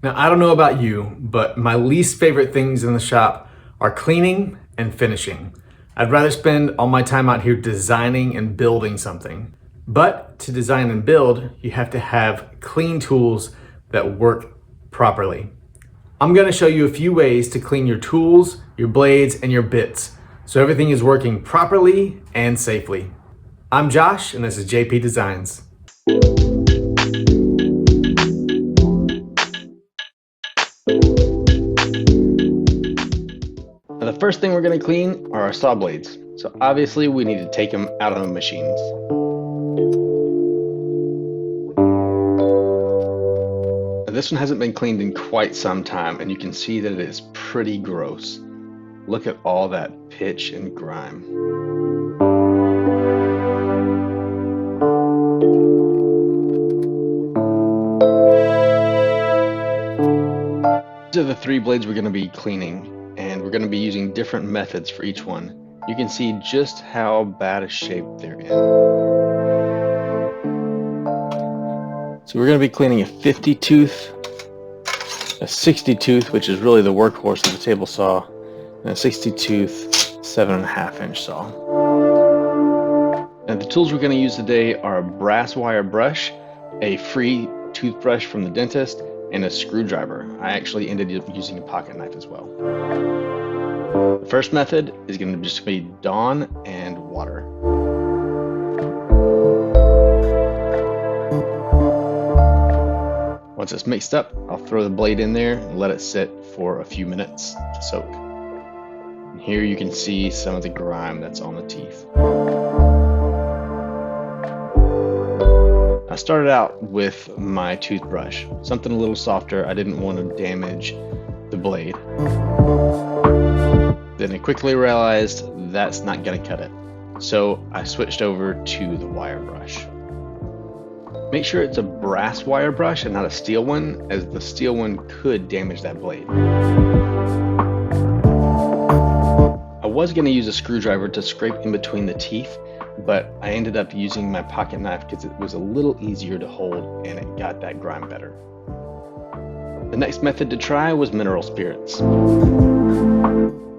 Now, I don't know about you, but my least favorite things in the shop are cleaning and finishing. I'd rather spend all my time out here designing and building something. But to design and build, you have to have clean tools that work properly. I'm gonna show you a few ways to clean your tools, your blades, and your bits, so everything is working properly and safely. I'm Josh, and this is JP Designs. Now, the first thing we're going to clean are our saw blades. So obviously we need to take them out of the machines. Now, this one hasn't been cleaned in quite some time, and you can see that it is pretty gross. Look at all that pitch and grime. These are the 3 blades we're going to be cleaning, and we're going to be using different methods for each one. You can see just how bad a shape they're in. So we're going to be cleaning a 50 tooth, a 60 tooth, which is really the workhorse of the table saw, and a 60 tooth 7.5 inch saw. And the tools we're going to use today are a brass wire brush, a free toothbrush from the dentist, and a screwdriver. I actually ended up using a pocket knife as well. The first method is going to just be Dawn and water. Once it's mixed up, I'll throw the blade in there and let it sit for a few minutes to soak. And here you can see some of the grime that's on the teeth. I started out with my toothbrush, something a little softer. I didn't want to damage the blade. Then I quickly realized that's not going to cut it. So I switched over to the wire brush. Make sure it's a brass wire brush and not a steel one, as the steel one could damage that blade. I was going to use a screwdriver to scrape in between the teeth, but I ended up using my pocket knife because it was a little easier to hold and it got that grime better. The next method to try was mineral spirits.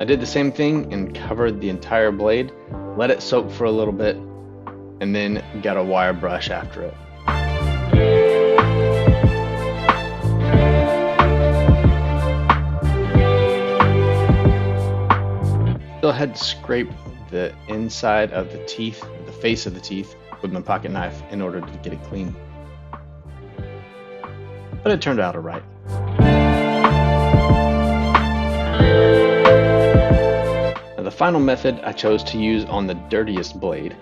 I did the same thing and covered the entire blade, let it soak for a little bit, and then got a wire brush after it. Still had to scrape the inside of the teeth, the face of the teeth, with my pocket knife in order to get it clean. But it turned out alright. Now, the final method I chose to use on the dirtiest blade.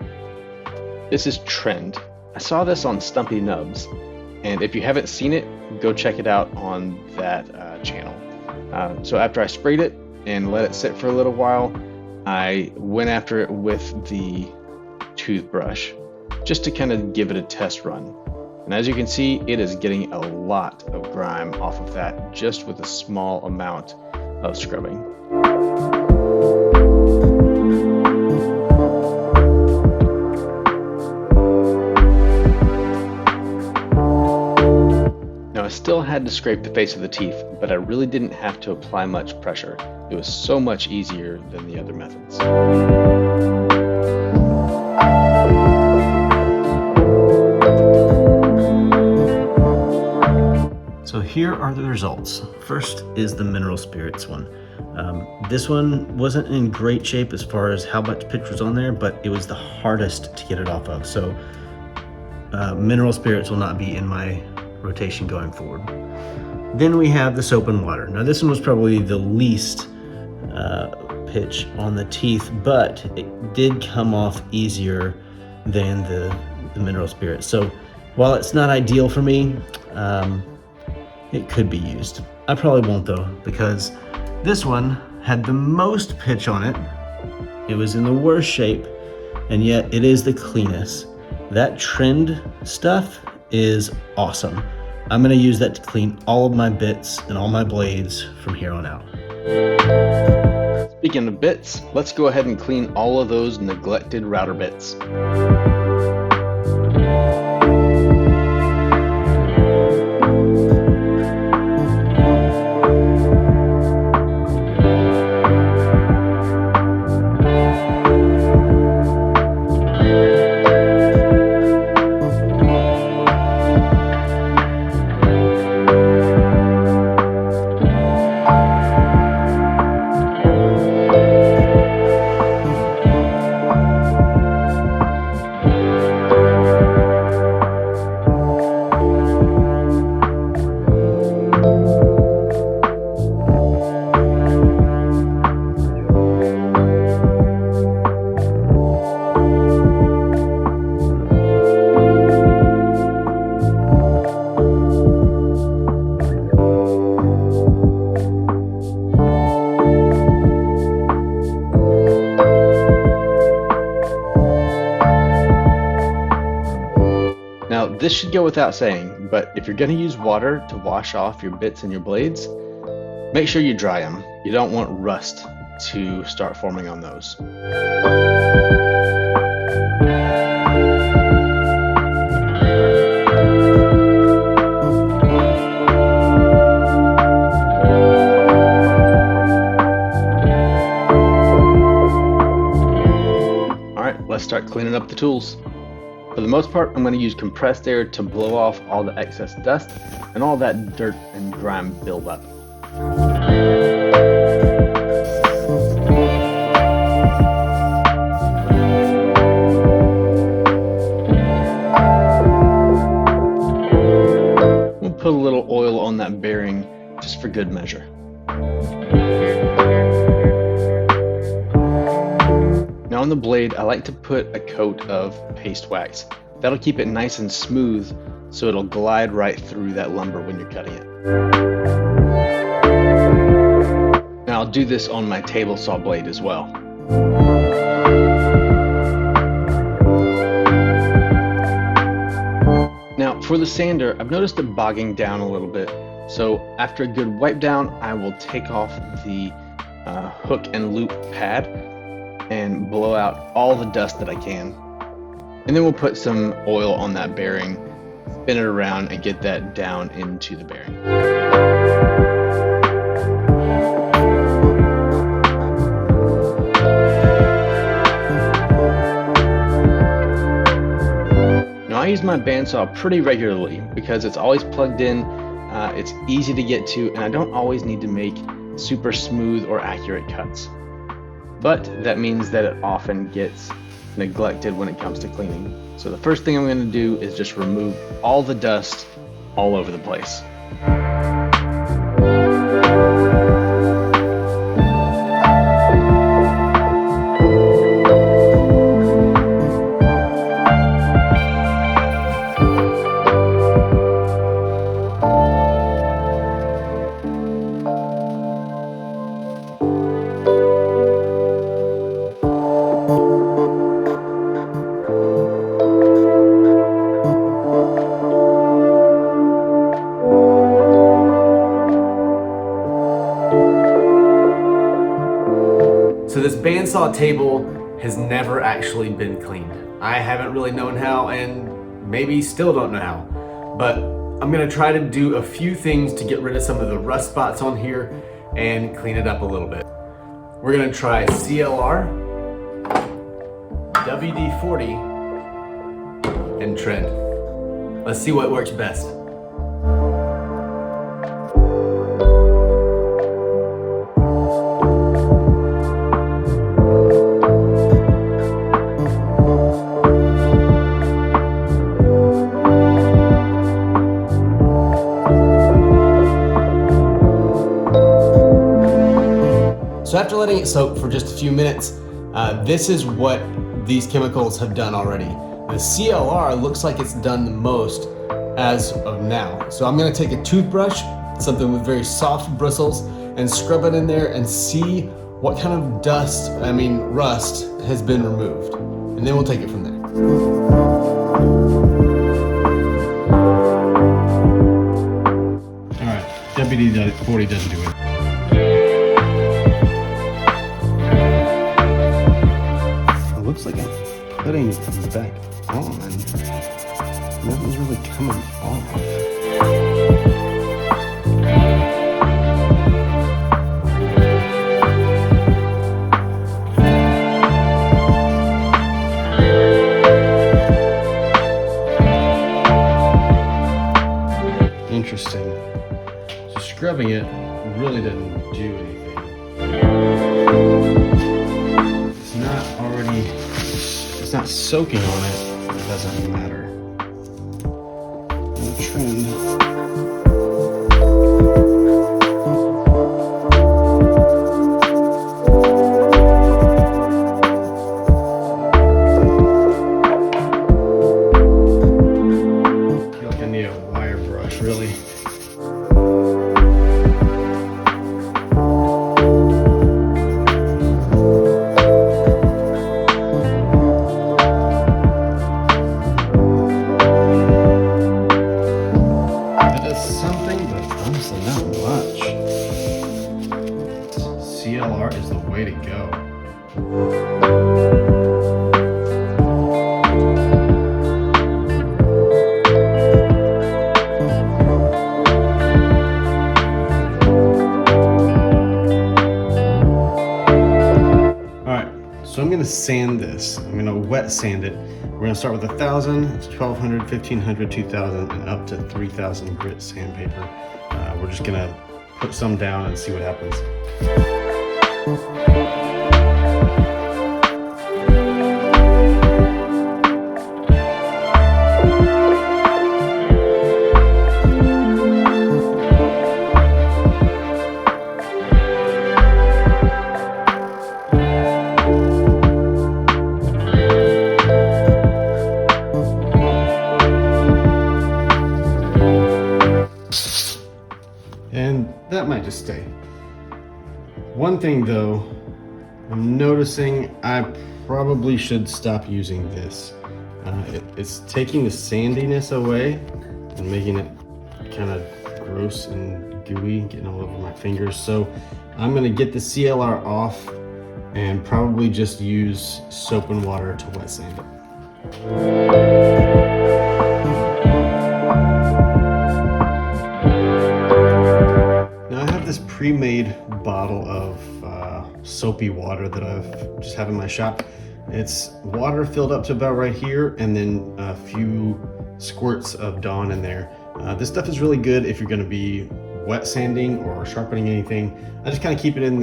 This is Trend. I saw this on Stumpy Nubs, and if you haven't seen it, go check it out on that channel. So after I sprayed it and let it sit for a little while, I went after it with the toothbrush just to kind of give it a test run. And as you can see, it is getting a lot of grime off of that just with a small amount of scrubbing. Now I still had to scrape the face of the teeth, but I really didn't have to apply much pressure. It was so much easier than the other methods. So here are the results. First is the mineral spirits one. This one wasn't in great shape as far as how much pitch was on there, but it was the hardest to get it off of. So mineral spirits will not be in my rotation going forward. Then we have the soap and water. Now this one was probably the least pitch on the teeth, but it did come off easier than the mineral spirit. So while it's not ideal for me, it could be used. I probably won't though, because this one had the most pitch on it. It was in the worst shape, and yet it is the cleanest. That Trend stuff is awesome. I'm gonna use that to clean all of my bits and all my blades from here on out. Speaking of bits, let's go ahead and clean all of those neglected router bits. this should go without saying, but if you're going to use water to wash off your bits and your blades, make sure you dry them. You don't want rust to start forming on those. Let's start cleaning up the tools. For the most part, I'm going to use compressed air to blow off all the excess dust and all that dirt and grime buildup. We'll put a little oil on that bearing just for good measure. Now on the blade, I like to put a coat of paste wax. That'll keep it nice and smooth so it'll glide right through that lumber when you're cutting it. Now I'll do this on my table saw blade as well. Now for the sander, I've noticed it bogging down a little bit. So after a good wipe down, I will take off the hook and loop pad and blow out all the dust that I can. And then we'll put some oil on that bearing, spin it around, and get that down into the bearing. Now I use my bandsaw pretty regularly because it's always plugged in, it's easy to get to, and I don't always need to make super smooth or accurate cuts. But that means that it often gets neglected when it comes to cleaning. So the first thing I'm going to do is just remove all the dust all over the place. So this bandsaw table has never actually been cleaned. I haven't really known how, and maybe still don't know how. But I'm gonna try to do a few things to get rid of some of the rust spots on here and clean it up a little bit. We're gonna try CLR, WD-40, and Trend. Let's see what works best. So after letting it soak for just a few minutes, this is what these chemicals have done already. The CLR looks like it's done the most as of now. So I'm gonna take a toothbrush, something with very soft bristles, and scrub it in there and see what kind of rust has been removed. And then we'll take it from there. All right, WD-40 doesn't do it. Looks like I'm putting it back on. Nothing's really coming off. Interesting. So scrubbing it really doesn't do anything. It's not soaking on it, it doesn't matter. Trend. I feel like I need a wire brush, really. CLR is the way to go. So I'm gonna sand this. I'm gonna wet sand it. We're gonna start with 1,000, 1,200, 1,500, 2,000, and up to 3,000 grit sandpaper. We're just gonna put some down and see what happens. And that might just stay. One thing though, I'm noticing I probably should stop using this. It's taking the sandiness away and making it kind of gross and gooey, getting all over my fingers. So I'm gonna get the CLR off and probably just use soap and water to wet sand it. This pre-made bottle of soapy water that I've just have in my shop. It's water filled up to about right here and then a few squirts of Dawn in there. This stuff is really good if you're going to be wet sanding or sharpening anything. I just kind of keep it in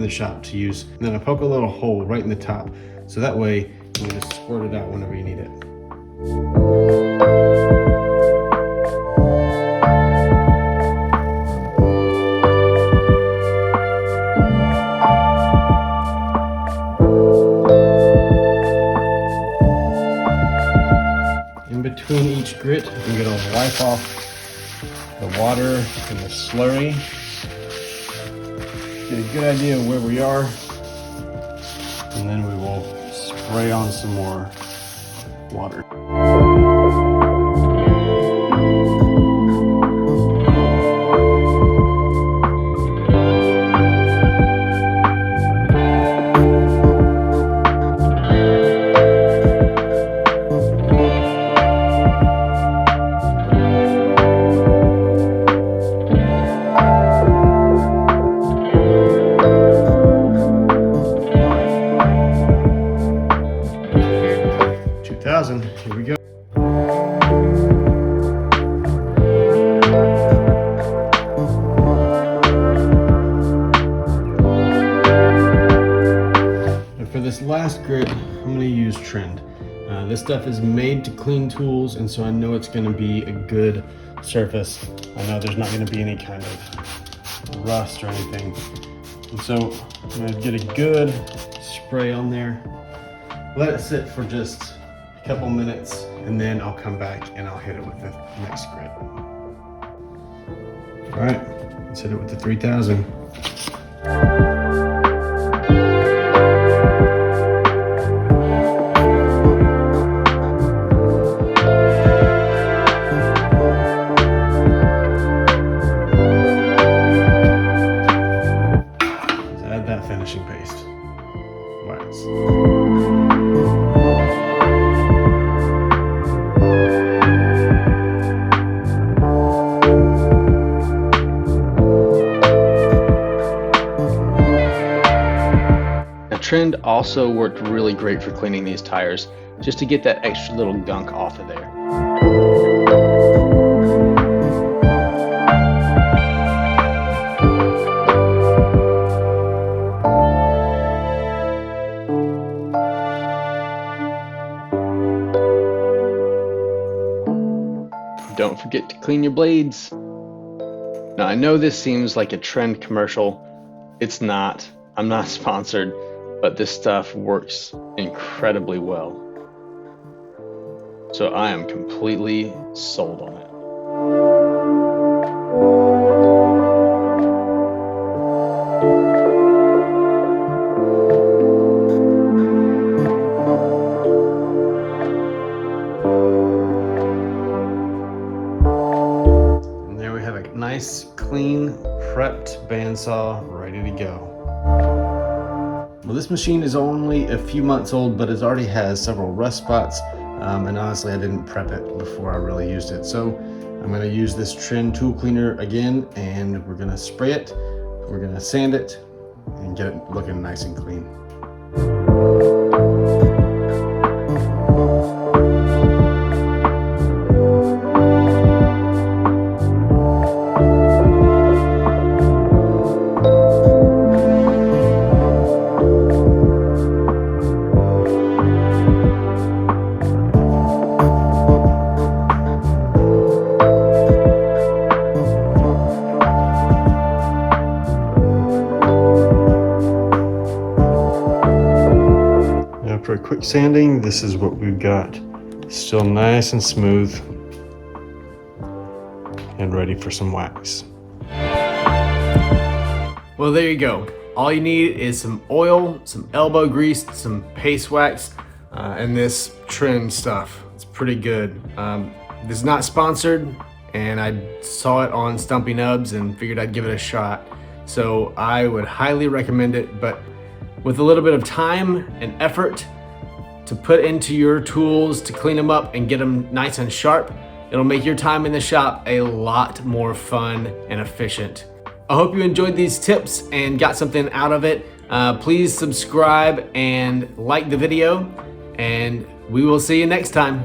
the shop to use, and then I poke a little hole right in the top so that way you can just squirt it out whenever you need it. Between each grit, I'm going to wipe off the water and the slurry. Get a good idea of where we are, and then we will spray on some more water. Here we go. And for this last grit, I'm going to use Trend. This stuff is made to clean tools, and so I know it's going to be a good surface. I know there's not going to be any kind of rust or anything. And so I'm going to get a good spray on there. Let it sit for just couple minutes, and then I'll come back and I'll hit it with the next grit. All right, let's hit it with the 3,000. Let's add that finishing paste. Wax. Trend also worked really great for cleaning these tires, just to get that extra little gunk off of there. Don't forget to clean your blades. Now I know this seems like a Trend commercial. It's not. I'm not sponsored. But this stuff works incredibly well. So I am completely sold on it. And there we have a nice, clean, prepped bandsaw ready to go. Well, this machine is only a few months old, but it already has several rust spots. And honestly, I didn't prep it before I really used it. So I'm gonna use this Trend tool cleaner again, and we're gonna spray it, we're gonna sand it, and get it looking nice and clean. After a quick sanding, this is what we've got. Still nice and smooth and ready for some wax. Well, there you go. All you need is some oil, some elbow grease, some paste wax, and this Trend stuff. It's pretty good. This is not sponsored, and I saw it on Stumpy Nubs and figured I'd give it a shot. So I would highly recommend it, but with a little bit of time and effort to put into your tools to clean them up and get them nice and sharp, it'll make your time in the shop a lot more fun and efficient. I hope you enjoyed these tips and got something out of it. Please subscribe and like the video, and we will see you next time.